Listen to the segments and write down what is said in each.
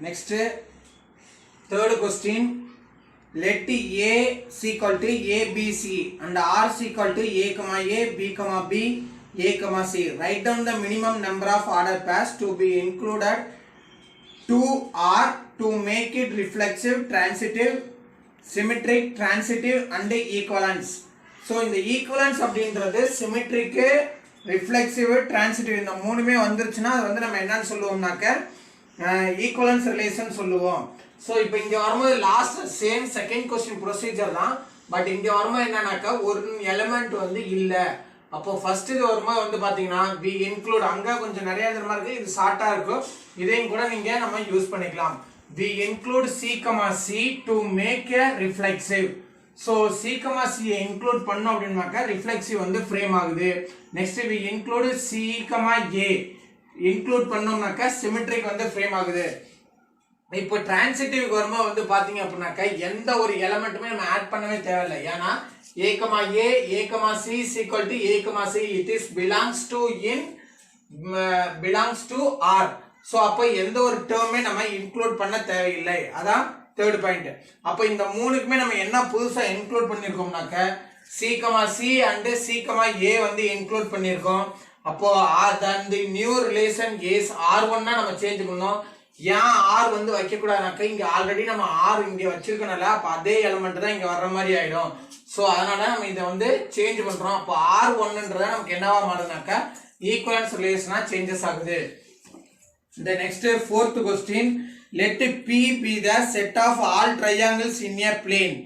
Next, third question. Let A is equal to ABC and R is equal to A, B, B, A, C. Write down the minimum number of order pairs to be included to R to make it reflexive, transitive, symmetric, transitive and equivalence. So in the equivalence அப்படின்றது symmetric, reflexive, transitive இந்த மூணுமே வந்துருச்சுன்னா அது வந்து நம்ம என்னன்னு சொல்லுவோம்னாக்க equivalence relation சொல்லுவோம். So இப்போ இங்க வரும்போது last same second question procedure தான். பட் இங்க வரும்போது என்னன்னாக்க ஒரு எலிமெண்ட் வந்து இல்ல. அப்போ ஃபர்ஸ்ட் இது வரும்போது வந்து பாத்தீங்கன்னா we include அங்க கொஞ்சம் நிறைய தரமா இருக்கு. இது ஷார்ட்டா இருக்கும். இதையும் கூட நீங்க நம்ம யூஸ் பண்ணிக்கலாம். We include C, C to make a reflexive. So C, C include பண்ணோம் அப்படின்னாக்க reflexive வந்து frame ஆகுது. Next we include C, A include பண்ணோம்னாக்க symmetric வந்து frame ஆகுது. இப்போ transitive வரும்போது வந்து பாத்தீங்க அப்படின்னாக்க எந்த ஒரு எலிமெண்ட்டுமே நம்ம ஆட் பண்ணவே தேவையில்லை. ஏன்னா A, C is equal to A, C it is belongs to R. So அப்ப எந்த ஒரு டேர்மே நம்ம இன்க்ளூட் பண்ண தேவையில்லை. அதான் தேர்ட் பாயிண்ட். அப்ப இந்த மூணுக்குமே நம்ம என்ன புதுசா இன்க்ளூட் பண்ணிருக்கோம்னாக்க C, C and C, A வந்து இன்க்ளூட் பண்ணிருக்கோம். அப்போ அந்த நியூ ரிலேஷன் is R1 னா நம்ம சேஞ்ச் பண்ணோம். ஏன் R வந்து வைக்க கூடாதுனாக்க இங்க ஆல்ரெடி நம்ம R இங்க வச்சிருக்கனால அப்ப அதே எலிமெண்ட் தான் இங்க வர்ற மாதிரி ஆயிடும். சோ அதனால நம்ம இத வந்து சேஞ்ச் பண்றோம். அப்ப R1ன்றத நமக்கு என்னவா மாறுதுனாக்க ஈக்குவலன்ஸ் ரிலேஷனா சேஞ்சஸ் ஆகுது. The next fourth question, let P be the set of all triangles in a plane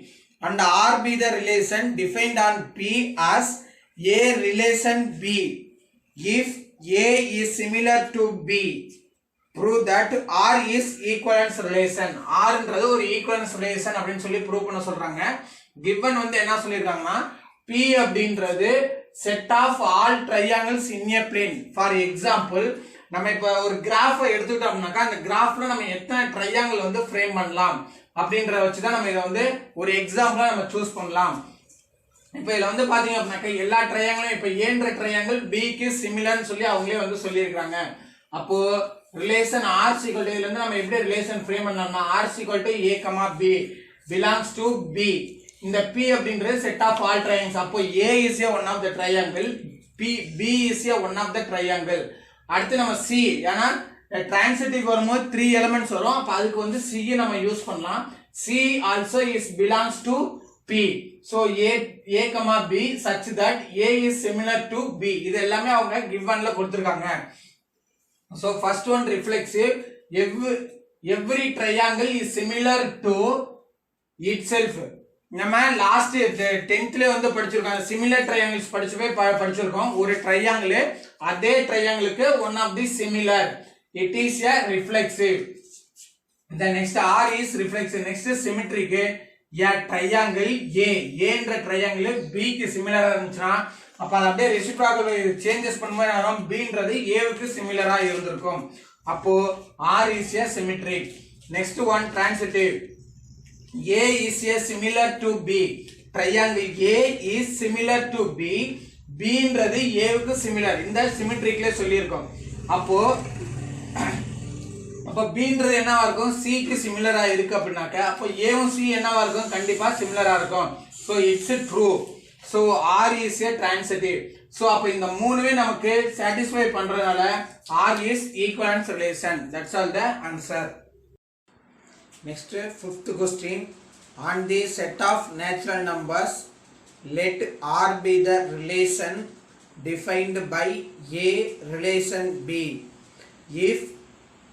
and R be the relation defined on P as A relation B. If A is similar to B, prove that R is equivalence relation. R ன்றது ஒரு equivalence relation அப்படினு சொல்லி prove பண்ண சொல்றாங்க. given வந்து என்ன சொல்லிருக்காங்கன்னா P அப்படின்றது set of all triangles in a plane. For example, நம்ம இப்ப ஒரு கிராஃப் எடுத்துக்கிட்டோம்னாக்க அந்த கிராஃப்ல நம்ம எத்தனை ட்ரையாங்கிள் வந்து ஃப்ரேம் பண்ணலாம் அப்படின்றத வச்சு தான் நம்ம இத வந்து ஒரு எக்ஸாம்பிளா நம்ம சூஸ் பண்ணலாம். இப்போ இதுல வந்து பாத்தீங்க அப்படினாக்க எல்லா ட்ரையாங்கிளும் இப்ப ஏன்ற ட்ரையாங்கிள் B க்கு சிமிலர்னு சொல்லி அவங்களே வந்து சொல்லியிருக்காங்க. அப்போ ரிலேஷன் R = இதுல இருந்து நம்ம எப்படி ரிலேஷன் ஃப்ரேம் பண்ணலாம்னா R = A, B belongs to B. இந்த P அப்படின்றது செட் ஆஃப் ஆல் ட்ரையாங்கிள்ஸ். அப்போ A is a one of the triangle, B is a one of the triangle. அடுத்து நம்ம C, ஏன்னா transitive வரும்போது 3 elements வரும். அப்ப அதுக்கு வந்து C நம்ம யூஸ் பண்ணலாம். C also is belongs to P. So A, B such that A is similar to B. இது எல்லாமே அவங்க givenல கொடுத்திருக்காங்க. So first one reflexive, every triangle is similar to itself. நம்ம லாஸ்ட் 10thல வந்து படிச்சிருக்கோம். சிமிலர் ட்ரையாங்கிள்ஸ் படிச்சிருக்கோம். ஒரு ட்ரையாங்கிள் அதே ட்ரையாங்கிளுக்கு one of the similar, it is a reflexive. The next R is reflexive. Next symmetric, a triangle A என்ற triangle B க்கு சிமிலரா இருந்துச்சுனா அப்ப அது அப்படியே ரெசிப்ரோக்கல் சேஞ்சஸ் பண்ணும்போது வரும் Bன்றது A க்கு சிமிலரா இருந்திருக்கும். அப்போ R is a symmetric. Next one transitive, A is a similar to B. Triangle A is similar to B. B ன்றது A க்கு சிமிலர். இந்த சிமெட்ரிக்ல சொல்லியிருக்கோம். அப்போ B ன்றது என்னவா இருக்கும்? C க்கு சிமிலரா இருக்கு அப்படினாக்க அப்போ A வும் C என்னவா இருக்கும்? கண்டிப்பா சிமிலரா இருக்கும். So it's true. So R is a transitive. So அப்ப இந்த மூணுமே நமக்கு satisfy பண்றதால R is equivalence relation. That's all the answer. Next, fifth question. On the set of natural numbers, let R be the relation defined by A relation B. If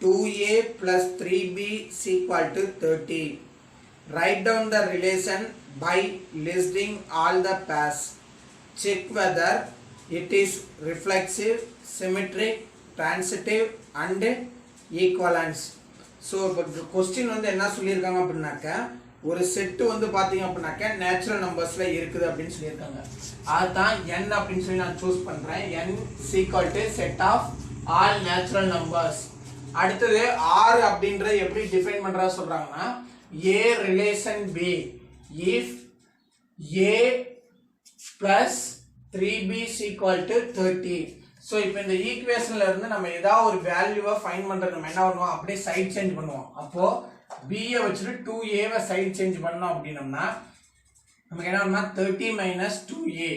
2A plus 3B is equal to 30. Write down the relation by listing all the pairs. Check whether it is reflexive, symmetric, transitive and equivalence. So இப்போ question வந்து என்ன சொல்லிருக்காங்க அப்படினாக்க ஒரு set வந்து பாத்தீங்க அப்படினாக்க natural நம்பர்ஸ்ல இருக்குது அப்படினு சொல்லிருக்காங்க. அதான் n அப்படினு சொல்லி நான் சூஸ் பண்றேன். n = set of all natural numbers. அடுத்து R அப்படிங்கறது எப்படி டிஃபைன் பண்றதா சொல்றாங்கன்னா A relation B if A plus 3B is equal to 30. So இப்போ இந்த ஈக்குவேஷன்ல இருந்து நம்ம ஏதாவது ஒரு வேல்யூவை ஃபைண்ட் பண்றது நம்ம என்ன பண்ணுவோம், அப்படியே சைட் சேஞ்ச் பண்ணுவோம். அப்போ b-யை வச்சுட்டு 2a-வை சைட் சேஞ்ச் பண்ணோம் அப்படின்னம்னா நமக்கு என்ன வரும்னா 30 minus 2a.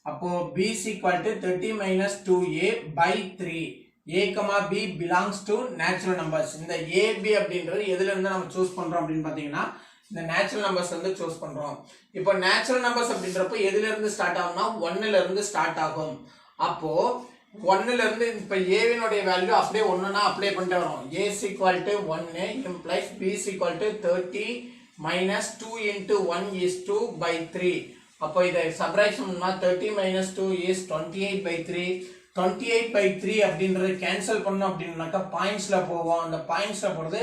அப்போ b is equal to 30 minus 2a by 3. a, b belongs to natural numbers. இந்த a, b அப்படின்றது எதுல இருந்து நம்ம சூஸ் பண்றோம் அப்படின்னு பாத்தீங்கன்னா இந்த நேச்சுரல் நம்பர்ஸ் வந்து சூஸ் பண்றோம். இப்போ நேச்சுரல் நம்பர்ஸ் அப்படின்றப்ப எதுல இருந்து ஸ்டார்ட் ஆகும்னா 1ல இருந்து ஸ்டார்ட் ஆகும். அப்போ 1ல இருந்து இப்ப a வினுடைய வேல்யூ அப்படியே 1னா அப்ளை பண்ணிட்டு வரோம். a is equal to 1 implies b is equal to 30 minus 2 into 1 is 2 by 3. அப்போ இதை சப்ட்ராக்ஷன் பண்ணா 30 minus 2 is 28 by 3. 28 by 3 அப்படின்றது கேன்சல் பண்ணோம் அப்படின்னாக்கா பாயிண்ட்ஸ்ல போவோம். அந்த பாயிண்ட்ஸ்ல போறது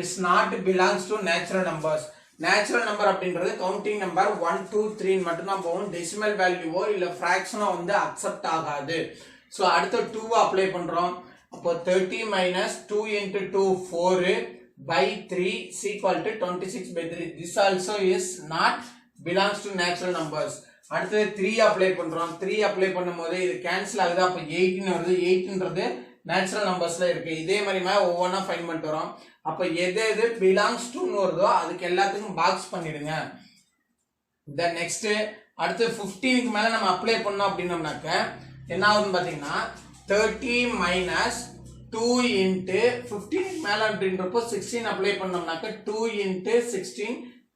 is not belongs to natural numbers. Natural number அப்படின்றது கவுண்டிங் நம்பர் 1 2 3 மட்டும் தான் போகும். டெசிமல் வேல்யூவோ இல்ல ஃபிராக்ஷனோ வந்து அக்செப்ட் ஆகாது. சோ அடுத்து 2 அப்ளை பண்றோம். அப்போ 30 minus 2 into 2 4 by 3 is equal to 26 by 3. This also is not belongs to natural numbers. அடுத்து 3 அப்ளை பண்றோம். 3 அப்ளை பண்ணும்போது இது கேன்சல் ஆகுது. அப்ப 8 ன்னு வருது. 8ன்றது நேச்சுரல் நம்பர்ஸ்ல இருக்கு. இதே மாதிரி ஒவ்வொன்றா ஃபைண்ட் பண்ணிட்டு வரோம். அப்ப எது எது பிலாங்ஸ் டு வருதோ அதுக்கு எல்லாத்துக்கும் பாக்ஸ் பண்ணிடுங்க. தென் நெக்ஸ்ட் அடுத்து 15க்கு மேல நம்ம அப்ளை பண்ணோம் அப்படின்னோம்னாக்க என்ன ஆகுதுன்னு பாத்தீங்கன்னா 30 minus 2 into 15 மேல அப்படின்றப்போ 16 அப்ளை பண்ணோம்னாக்க 2 into 16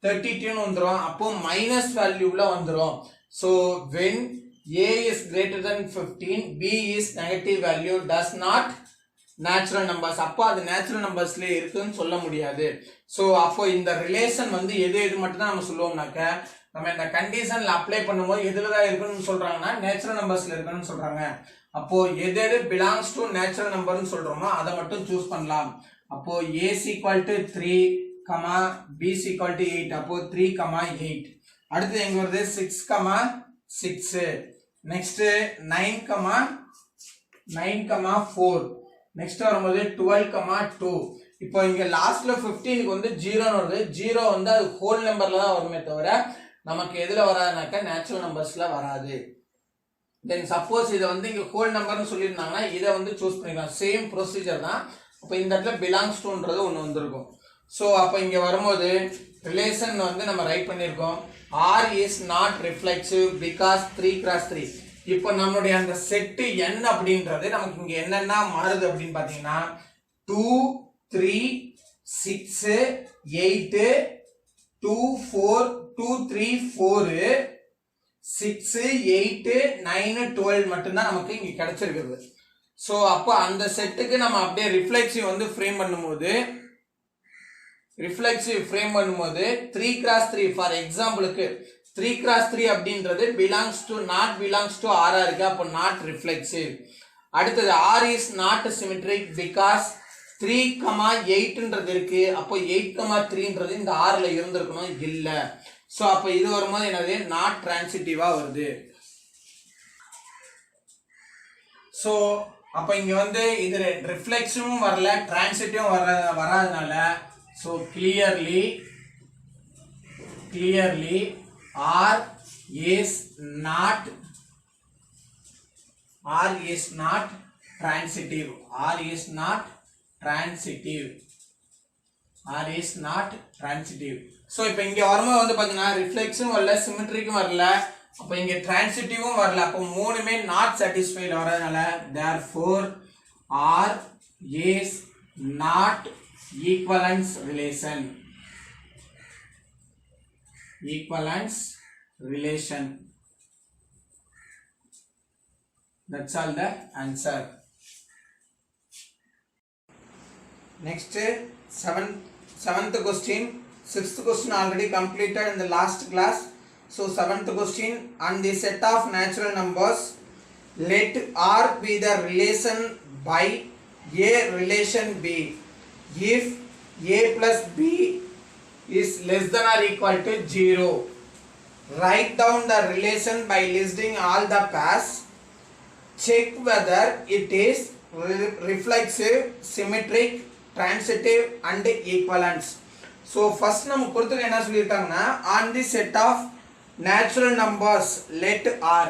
32 வந்துரும். அப்போ மைனஸ் வேல்யூல வந்துரும். So when a is greater than 15, b is negative value, does not natural numbers. அப்போ அது நேச்சுரல் நம்பர்ஸ்ல இருக்குன்னு சொல்ல முடியாது. சோ அப்போ இந்த ரிலேஷன் வந்து எது எது மட்டும் தான் நம்ம சொல்லுவோம்னாக்க நம்ம இந்த கண்டிஷன்ல அப்ளை பண்ணும்போது எதுலதான் இருக்குன்னு சொல்றாங்கன்னா நேச்சுரல் நம்பர்ஸ்ல இருக்குன்னு சொல்றாங்க. அப்போ எது எது பிலாங்ஸ் டு நேச்சுரல் நம்பர்னு சொல்றோமோ அதை மட்டும் சூஸ் பண்ணலாம். அப்போ a is equal to 3, b is equal to 8. அப்போ 3, 8. அடுத்து எங்க வருது 6, 6. நெக்ஸ்ட் 9, 4. நெக்ஸ்ட் வரும்போது 12, 2. இப்போ இங்க லாஸ்ட்ல 15க்கு வந்து 0 வருது. 0 வந்து அது ஹோல் நம்பர்ல தான் வருமே தவிர நமக்கு எதுல வராதுனாக்க நேச்சுரல் நம்பர்ஸ்ல வராது. தென் சப்போஸ் இதை வந்து இங்க ஹோல் நம்பர்னு சொல்லியிருந்தாங்கன்னா இதை வந்து சூஸ் பண்ணிக்கலாம். சேம் ப்ரொசீஜர் தான். அப்போ இந்த இடத்துல பிலாங்ஸ் டுன்றது ஒன்று வந்திருக்கும். ஸோ அப்போ இங்க வரும்போது ரிலேஷன் வந்து நம்ம ரைட் பண்ணியிருக்கோம். R is not reflexive because 3 cross 3. இப்போ நம்மளுடைய அந்த செட் n அப்படின்றது நமக்கு இங்க என்னென்ன மாறுது அப்படின்னு பாத்தீங்கன்னா 2 3 6 8 2 4 2 3 4 6 8 9 12 மட்டும்தான் நமக்கு இங்க கிடைச்சிருக்குது. சோ அப்போ அந்த செட்டுக்கு நம்ம அப்படியே ரிஃப்ளெக்சிவ் வந்து ஃப்ரேம் பண்ணும்போது 3 cross 3 ஃபார் எக்ஸாம்பிளுக்கு 3 cross 3 அப்படின்றது belongs to R இருக்கு. அப்போ not reflexive. அடுத்தது R is not symmetric because 3, 8ன்றது இருக்கு. அப்போ 8, 3ன்றது இந்த Rல இருந்திருக்கணும், இல்ல. சோ அப்போ இது வரும்போது என்னது not transitive-ஆ வருது. சோ அப்போ இங்க வந்து இது ரிஃப்ளெக்ஷனும் வரல, டிரான்சிட்டிவும் வராதனால so clearly R is not transitive. R is not transitive. so இப்போ இங்க வரும்போது வந்து பாத்தீங்கன்னா ரிஃப்ளெக்ஷனும் வரல, சிமெட்ரிக்கும் வரல, அப்ப இங்க டிரான்சிட்டிவும் வரல. அப்ப மூணுமே நாட் சாட்டிஸ்ஃபைட் வரதுனால therefore R is not equivalence relation. That's all the answer. Next, seventh question. Sixth question already completed in the last class. So seventh question, on the set of natural numbers, let R be the relation by A relation B. If A plus B is less than or equal to 0, write down the relation by listing all the pairs. Check whether it is reflexive, symmetric, transitive and equivalence. So first நம்ம கொடுத்துக்க என்ன சொல்லியிருக்காங்கன்னா on the set of natural numbers let R.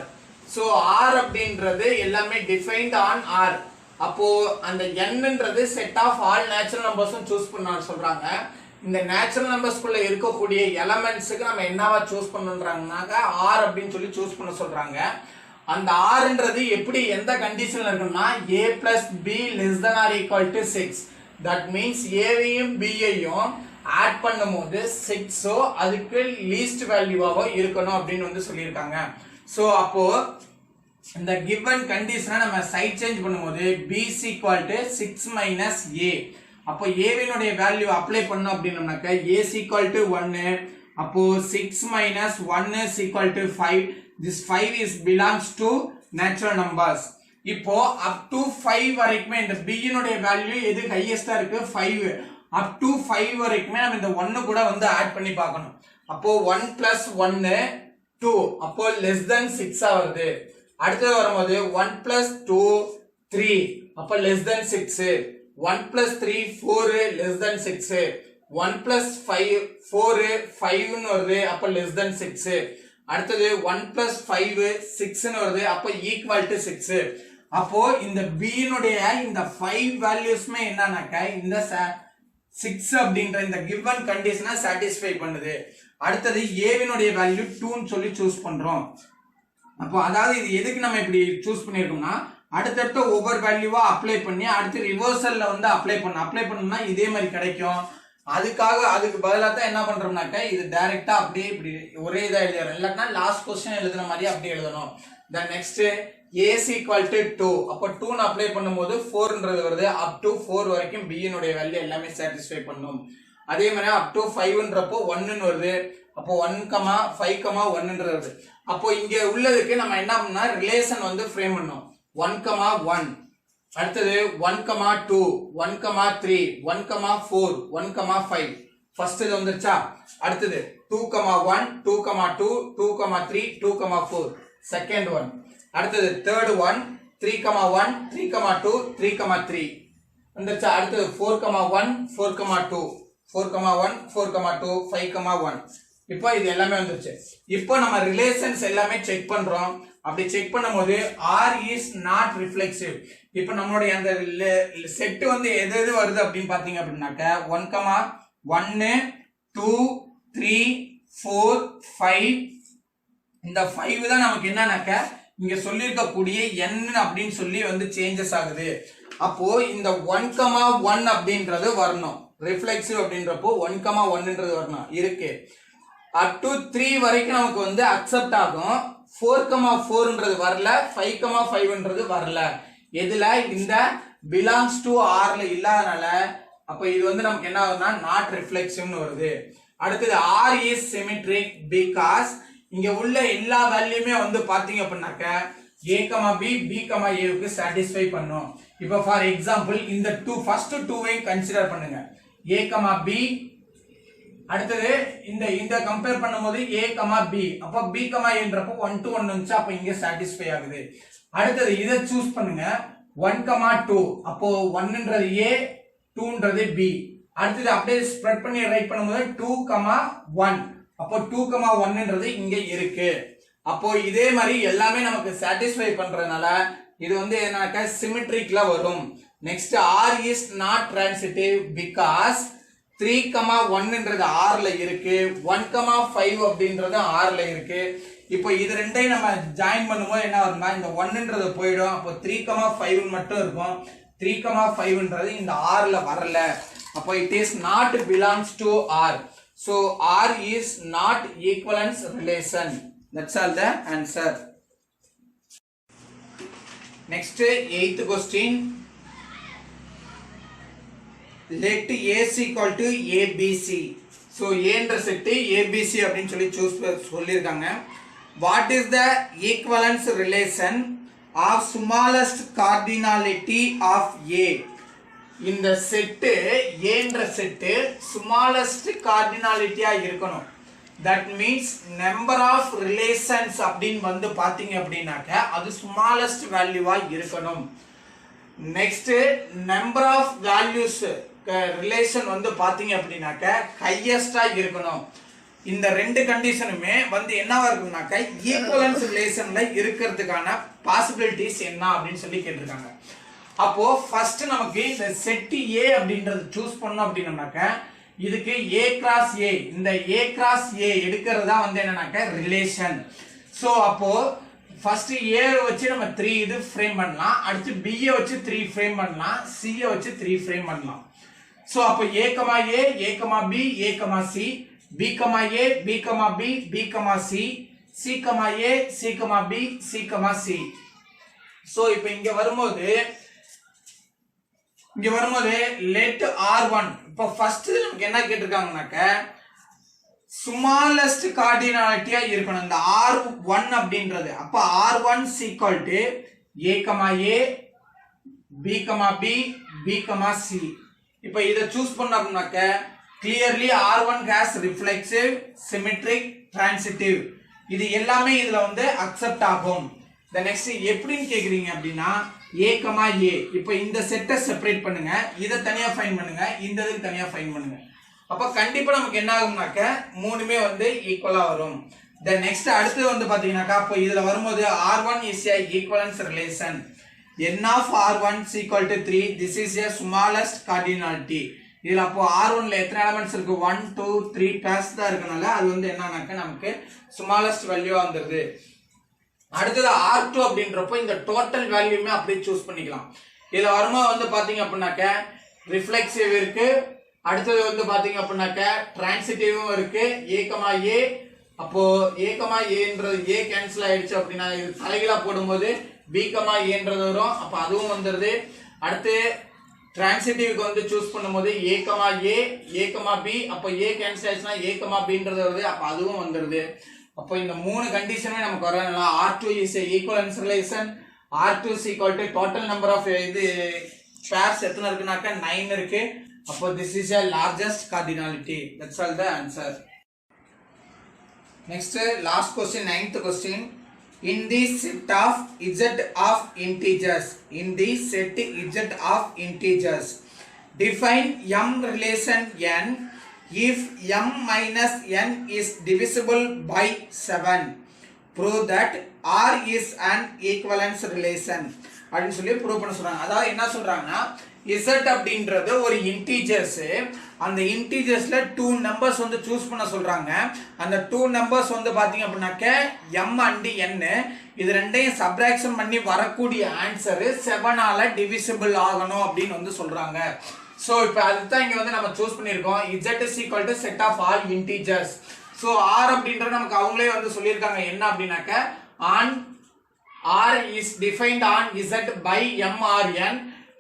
So R அப்படின்றது எல்லாமே defined on R. அப்போ அந்த nன்றது set of all natural நம்பர்ஸும் choose பண்ண சொல்றாங்க. இந்த நேச்சுரல் நம்பர்ஸ்க்குள்ள இருக்கக்கூடிய எலிமெண்ட்ஸ்க்கு நம்ம என்னவா சூஸ் பண்ணனும்ன்றாங்கனாக்க R அப்படின்னு சொல்லி சூஸ் பண்ண சொல்றாங்க. அந்த Rன்றது எப்படி எந்த கண்டிஷன்ல இருக்குன்னா a plus b less than or equal to 6. That means ஏவையும் பியையும் ஆட் பண்ணும்போது 6 சோ அதுக்கு லீஸ்ட் வேல்யூவாவோ இருக்கணும் அப்படின்னு வந்து சொல்லியிருக்காங்க. சோ அப்போ இந்த given கண்டிஷனை நம்ம சைட் சேஞ்ச் பண்ணும்போது b is equal to 6 minus a. அப்போ a வினுடைய வேல்யூ அப்ளை பண்ணோம் அப்படின்னம்னாக்க a is equal to 1. அப்போ 6 minus 1 is equal to 5. This 5 is belongs to natural numbers. இப்போ up to 5 வரைக்குமே இந்த b னுடைய வேல்யூ எது ஹையஸ்டா இருக்கு 5. up to 5 வரைக்குமே நம்ம இந்த 1 கூட வந்து ஆட் பண்ணி பார்க்கணும். அப்போ 1 plus 1 2. அப்போ less than 6 வருது. அடுத்து வரும்போது 1 plus 2 3. அப்போ less than 6. 1 plus 3 4 less than 6. 1 plus 5 4 5 ன்னு வருது. அப்போ less than 6. அடுத்து 1 plus 5 6 ன்னு வருது. அப்போ equal to 6. அப்போ இந்த b னுடைய இந்த 5 வேல்யூஸ்மே என்னன்னாக்க இந்த 6 அப்படிங்கற இந்த given கண்டிஷனை satisfy பண்ணுது. அடுத்து a வினுடைய வேல்யூ 2 ன்னு சொல்லி சூஸ் பண்றோம். அப்போ அதாவது இது எதுக்கு நம்ம இப்படி சூஸ் பண்ணிருக்கோம்னா அடுத்தடுத்த ஒவ்வொரு வேல்யூவா அப்ளை பண்ணி அடுத்து ரிவர்சல்ல வந்து அப்ளை பண்ணோம்னா இதே மாதிரி கிடைக்கும். அதுக்கு பதிலா தான் என்ன பண்றோம்னாக்க இது டைரக்டா அப்படியே இப்படி ஒரே இதா எழுதணும். இல்லன்னா லாஸ்ட் क्वेश्चन எழுதுன மாதிரி அப்படியே எழுதணும். Then next a is equal to 2. அப்போ 2 ன்னு அப்ளை பண்ணும்போது 4 ன்றது வருது. up to 4 வரைக்கும் b னுடைய வேல்யூ எல்லாமே satisfy பண்ணும். அதே மாதிரி up to 5 ன்றப்போ 1 ன்னு வருது. அப்போ 1, 5, 1 ன்றது வருது. அப்போ இங்க உள்ளதுக்கு நம்ம என்ன பண்ணா ரிலேஷன் வந்து ஃப்ரேம் பண்ணோம். 1, 1. அடுத்து 1, 2, 1, 3, 1, 4, 1, 5. ஃபர்ஸ்ட் இது வந்துருச்சா? அடுத்து 2, 1, 2, 2, 2, 3, 2, 4. Second one. அடுத்து தேர்ட் ஒன் 3, 1, 3, 2, 3, 3. வந்துருச்சா? அடுத்து 4, 1, 4, 2, 4, 1, 4, 2, 5, 1. இப்போ இது எல்லாமே வந்துருச்சு. இப்போ நம்ம ரிலேஷன்ஸ் எல்லாமே செக் பண்றோம். அப்படி செக் பண்ணும்போது R is not reflexive. இப்போ நம்மளுடைய அந்த செட் வந்து எது வருது அப்படின்னு பாத்தீங்க அப்படின்னாக்க 1, 1, 2, 3, 4, 5. இந்த 5 தான் நமக்கு என்னன்னாக்க இங்க சொல்லியிருக்கக்கூடிய n அப்படின்னு சொல்லி வந்து சேஞ்சஸ் ஆகுது. அப்போ இந்த 1, 1 அப்படின்றது வரணும். ரிஃப்ளெக்சிவ் அப்படின்றப்போ 1, 1ன்றது வரணும் இருக்கு. up to 3 வரைக்கும் நமக்கு வந்து அக்செப்ட் ஆகும். 4, 4ன்றது வரல. 5, 5ன்றது வரல. எதுல இந்த belongs to R ல இல்லாதனால அப்ப இது வந்து நமக்கு என்ன ஆகுதுன்னா not reflexive னு வருது. அடுத்து R is symmetric because இங்க உள்ள எல்லா வேல்யூமே வந்து பாத்தீங்க அப்படின்னாக்க a, b, b, a க்கு satisfy பண்ணும். இப்போ ஃபார் எக்ஸாம்பிள் இந்த ஃபர்ஸ்ட் 2 கன்சிடர் பண்ணுங்க. a, b. அடுத்து இந்த கம்பேர் பண்ணும்போது a, b. அப்ப b, a ன்றப்போ 1 to 1 வந்துச்சு. அப்ப இங்க satisfy ஆகுது. அடுத்து இத சூஸ் பண்ணுங்க. 1, 2. அப்போ 1ன்றது a, 2ன்றது b. அடுத்து அப்படியே ஸ்ப்ரெட் பண்ணி ரைட் பண்ணும்போது 2, 1. அப்போ 2, 1ன்றது இங்க இருக்கு. அப்போ இதே மாதிரி எல்லாமே நமக்கு satisfy பண்றதுனால இது வந்து என்னன்னா சிமெட்ரிக்ல வரும். Next R is not transitive because 3, 1ன்றது R ல இருக்கு. 1, 5 அப்படின்றது R ல இருக்கு. இப்போ இது ரெண்டையும் நம்ம ஜாயின் பண்ணும்போது என்ன வரும்னா இந்த 1ன்றது போய்டும். அப்போ 3, 5 மட்டும் இருக்கும். 3, 5ன்றது இந்த R ல வரல. அப்போ it is not belongs to R. So R is not equivalence relation. That's all the answer. Next 8th question. Let A is equal to ABC. So A என்ற செட் ABC அப்படினு சொல்லி சூஸ் சொல்லிருக்காங்க. What is the equivalence relation of smallest cardinality of A? இந்த set A என்ற set smallest cardinality-ஆ இருக்கணும். That means number of relations அப்படினு வந்து பாத்தீங்க அப்படினாக்க அது smallest value-ஆ இருக்கணும். Next number of values relation வந்து பாத்தீங்க அப்படின்னாக்க ஹையஸ்டா இருக்கணும். இந்த ரெண்டு கண்டிஷனுமே வந்து என்னவா இருக்கும்னாக்க ஈக்குவலன்ஸ் ரிலேஷன்ல இருக்கிறதுக்கான பாசிபிலிட்டிஸ் என்ன அப்படின்னு சொல்லி கேட்டிருக்காங்க. அப்போ ஃபர்ஸ்ட் நமக்கு இந்த செட் ஏ அப்படின்றது சூஸ் பண்ணோம் அப்படின்னாக்க இதுக்கு ஏ கிராஸ் ஏ, இந்த ஏ கிராஸ் ஏ எடுக்கிறது தான் வந்து என்னன்னாக்க ரிலேஷன். ஸோ அப்போ ஃபர்ஸ்ட் ஏ வச்சு நம்ம 3 இது ஃப்ரேம் பண்ணலாம், அடுத்து பி வச்சு 3 ஃப்ரேம் பண்ணலாம், சி வச்சு 3 ஃப்ரேம் பண்ணலாம். ஸோ அப்போ A comma A, A comma B, A comma C, B comma A, B comma B, B comma C, C comma A, C comma B, C comma C. So இப்போ இங்க வரும்போது let R1, இப்போ first நமக்கு என்ன கேட்டிருக்காங்கனாக்க smallest கார்டினாலிட்டியா இருக்கணும் இந்த R1 அப்படின்றது. அப்ப R1 equal to A, A, B, B, B, C. இப்போ இத choose பண்ணோம்னாக்க clearly R1 has reflexive, symmetric, transitive. இது எல்லாமே இதுல வந்து அக்செப்ட் ஆகும். the next எப்படின்னு கேக்குறீங்க அப்படின்னா A, A. இப்போ இந்த செட்டை செப்பரேட் பண்ணுங்க, இத தனியா ஃபைண்ட் பண்ணுங்க, இந்த இதுக்கு தனியா ஃபைண்ட் பண்ணுங்க. அப்ப கண்டிப்பா நமக்கு என்ன ஆகும்னாக்க மூணுமே வந்து ஈக்குவலா வரும். the next அடுத்து வந்து பாத்தீங்கன்னாக்கா அப்ப இதுல வரும்போது R1 is a equivalence relation. n of R1 is equal to 3. this is a smallest cardinality. இதுல அப்போ R1 ல எத்தனை எலிமெண்ட்ஸ் இருக்கு? 1 2 3 பேர்ஸ் தான் இருக்கனால அது வந்து என்னன்னாக்க நமக்கு ஸ்மாலஸ்ட் வேல்யூ வந்துருது. அடுத்தது R2 அப்படின்றப்போ இந்த டோட்டல் வேல்யூமே அப்படியே சூஸ் பண்ணிக்கலாம். இதுல வரும்போது வந்து பாத்தீங்க அப்படின்னாக்க ரிஃப்ளெக்சிவ் இருக்கு, அடுத்தது வந்து பாத்தீங்க அப்படின்னாக்க டிரான்சிட்டிவும் இருக்கு, ஏ கமா ஏ. அப்போ ஏ கமா ஏன்றது ஏ கேன்சல் ஆயிடுச்சு அப்படின்னா இது தலைகீழா போடும்போது பி கமா ஏன்றது வரும், அப்ப அதுவும் வந்துருது. அடுத்து டிரான்சிட்டிவ்க்கு வந்து சூஸ் பண்ணும்போது ஏ comma A, A comma B, அப்போ ஏ கேன்சல் ஆயிடுச்சுன்னா ஏ கமா பின்றது வருது, அப்ப அதுவும் வந்துருது. அப்போ இந்த மூணு கண்டிஷனுமே நமக்கு வரனால R2 is a equivalence relation. R2 is equal to total number of இது pairs எத்தனை இருக்குனாக்க 9 இருக்கு. அப்போ this is a largest cardinality. That's all the answer. Next last question, 9th question. In the set of z of integers, define m relation n if m minus n is divisible by 7. Prove that R is an equivalence relation. அப்படின்னு சொல்லி prove பண்ண சொல்றாங்க. அதாவது என்ன சொல்றாங்கன்னா z அப்படின்றது ஒரு integers, அந்த இன்டிஜர்ஸ்ல 2 நம்பர்ஸ் வந்து சூஸ் பண்ண சொல்றாங்க. அந்த 2 நம்பர்ஸ் வந்து பாத்தீங்க அப்படின்னாக்க m and n, இது ரெண்டையும் சப்ட்ராக்ஷன் பண்ணி வரக்கூடிய ஆன்சர் 7 ஆல டிவிசிபிள் ஆகணும் அப்படின்னு வந்து சொல்றாங்க. சோ இப்போ அதுதான் இங்க வந்து நம்ம சூஸ் பண்ணிருக்கோம். z is equal to set of all integers. So r அப்படின்றது நமக்கு அவங்களே வந்து சொல்லிருக்காங்க என்ன அப்படின்னாக்க on r is defined on z by m or n.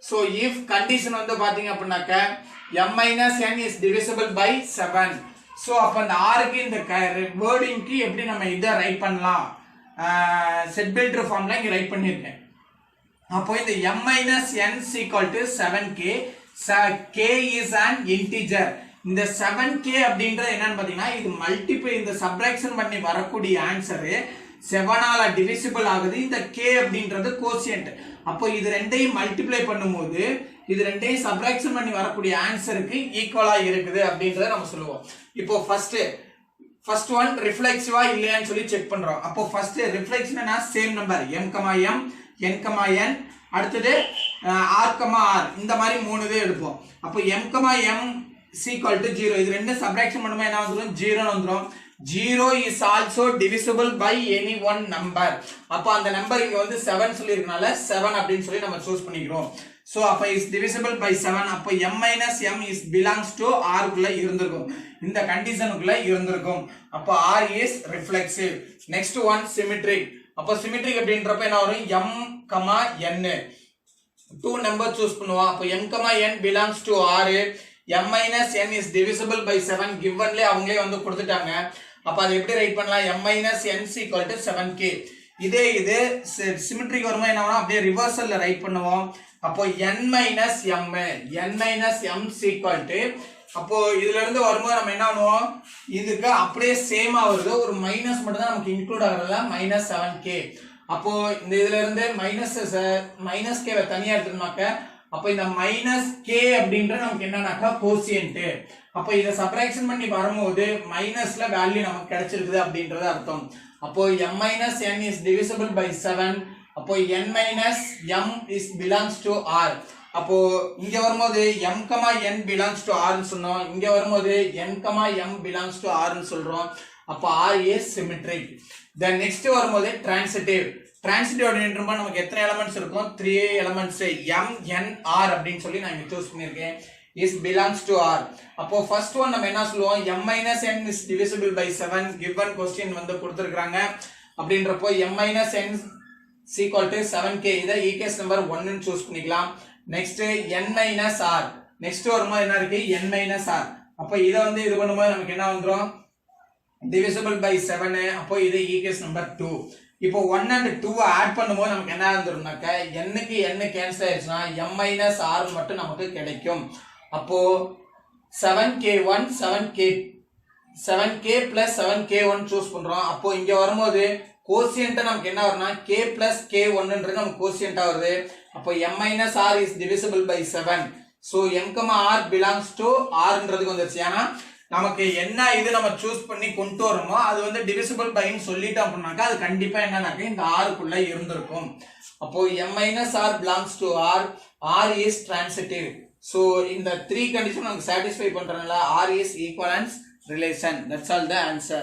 so if condition வந்து பாத்தீங்க அப்படின்னாக்க m minus n is divisible by 7. so அப்ப அந்த r க்கு இந்த வேர்டிங்க்கு எப்படி நம்ம இத ரைட் பண்ணலாம், செட் பில்டர் ஃபார்ம்ல இங்க ரைட் பண்ணிருக்கேன். அப்போ இந்த m minus n is equal to 7k. k is an integer. இந்த 7k அப்படின்றது என்னன்னு பாத்தீங்கன்னா இது மல்டிப்ளை, இந்த சப்ட்ராக்ஷன் பண்ணி வரக்கூடிய ஆன்சர் 7 ஆல டிவிசிபிள் ஆகுது. இந்த k அப்படின்றது கோஷியன்ட். அப்போ இது ரெண்டையும் மல்டிப்ளை பண்ணும்போது இது ரெண்டையும் சப்ட்ராக்ஷன் பண்ணி வரக்கூடிய ஆன்சருக்கு ஈக்குவலா இருக்குது அப்படின்றத நம்ம சொல்லுவோம். இப்போ ஃபர்ஸ்ட் ஒன் ரிஃப்ளெக்சிவா இல்லையான்னு சொல்லி செக் பண்றோம். அப்போ ஃபர்ஸ்ட் ரிஃப்ளெக்ஷன்னா same number m, m, n, n, அடுத்தது r, r, இந்த மாதிரி 3 இது எடுப்போம். அப்போ m, m is equal to 0. இது ரெண்டு சப்ட்ராக்ஷன் பண்ணும்போது என்ன வந்துரும்? 0 வந்துரும். 0 is also divisible by any one number. அப்ப அந்த நம்பர் இங்க வந்து 7 சொல்லி இருக்கனால 7 அப்படினு சொல்லி நம்ம சூஸ் பண்ணிக்கிறோம். சோ அப்ப is divisible by 7. அப்ப m minus m is belongs to r குள்ள இருந்திருக்கும், இந்த கண்டிஷனுக்குள்ள இருந்திருக்கும். அப்ப r is reflexive. next one symmetric. அப்ப symmetric அப்படின்றப்ப என்ன வரும்? m, n 2 நம்பர் சூஸ் பண்ணுவோம். அப்ப m, n belongs to r. m minus n is divisible by 7 givenல அவங்களே வந்து கொடுத்துட்டாங்க. அப்ப அதை எப்படி ரைட் பண்ணலாம்? m minus n is equal to 7k. இதே இது சிமெட்ரிக் வரும்போது என்ன ஆகும்? அப்படியே ரிவர்சல்ல ரைட் பண்ணுவோம். அப்போ n minus m is equal to, அப்போ இதுல இருந்து வரும்போது நம்ம என்ன பண்ணுவோம்? இதுக்கு அப்படியே சேமா வருது, ஒரு மைனஸ் மட்டும் தான் நமக்கு இன்க்ளூட் ஆகறதுல minus 7k. அப்போ இந்த இதுல இருந்து மைனஸ் k தனியா எடுத்துனாக்க அப்ப இந்த மைனஸ் கே அப்படின்ற நமக்கு என்னன்னாக்கா கோசியன்ட். அப்ப இதை சப்ராக்ஷன் பண்ணி வரும்போது மைனஸ்ல வேல்யூ நமக்கு கிடைச்சிருக்குது அப்படின்றது அர்த்தம். அப்போ m minus n is divisible by 7. அப்போ n minus m is belongs to r. அப்போ இங்க வரும்போது m, n belongs to r ன்னு சொன்னோம். இங்க வரும்போது n, m belongs to r ன்னு சொல்றோம். அப்போ r is symmetric. Then next வரும்போது transitive. Transitive அப்படின்றப்ப நமக்கு எத்தனை எலிமெண்ட்ஸ் இருக்கும்? 3 எலிமெண்ட்ஸ் m, n, r அப்படின்னு சொல்லி நான் இங்க சூஸ் பண்ணிருக்கேன். is belongs to r. அப்போ ஃபர்ஸ்ட் ஒன் நம்ம என்ன சொல்லுவோம்? m minus n is divisible by 7. given question வந்து கொடுத்திருக்காங்க. அப்படின்றப்போ m minus n is equal to 7k. இத ஈக்குவேஷன் நம்பர் 1 ன்னு சூஸ் பண்ணிக்கலாம். Next n minus r. Next வரும்போது என்ன இருக்கு? n minus r. அப்போ இத வந்து இது பண்ணும்போது நமக்கு என்ன வந்துரும்? divisible by 7. அப்போ இது ஈக்குவேஷன் நம்பர் 2. இப்போ 1 and 2 ஆட் பண்ணும்போது நமக்கு என்ன வந்துரும்னாக்க n க்கு n கேன்சல் ஆயிடுச்சுனா m minus r மட்டும் நமக்கு கிடைக்கும். அப்போ 7k1 7k plus 7k1 choose பண்றோம். அப்போ இங்க வரும்போது கோஷியன்ட் நமக்கு என்ன வரும்னா k plus k1 ன்றது நமக்கு கோஷியன்ட்டா வருது. அப்போ m minus r is divisible by 7. so m, r belongs to r ன்றதுக்கு வந்துருச்சு. ஏன்னா நமக்கு என்ன இது நம்ம சூஸ் பண்ணி கொண்டு வரோமோ அது வந்து divisible by ன்னு சொல்லிட்டோம் அப்படினாக்கா அது கண்டிப்பா என்னன்னாக்க இந்த r குள்ள இருந்திருக்கும். அப்போ m minus r belongs to r. r is transitive. So in the three conditions நமக்கு satisfy பண்றனால r is equivalence relation. That's all the answer.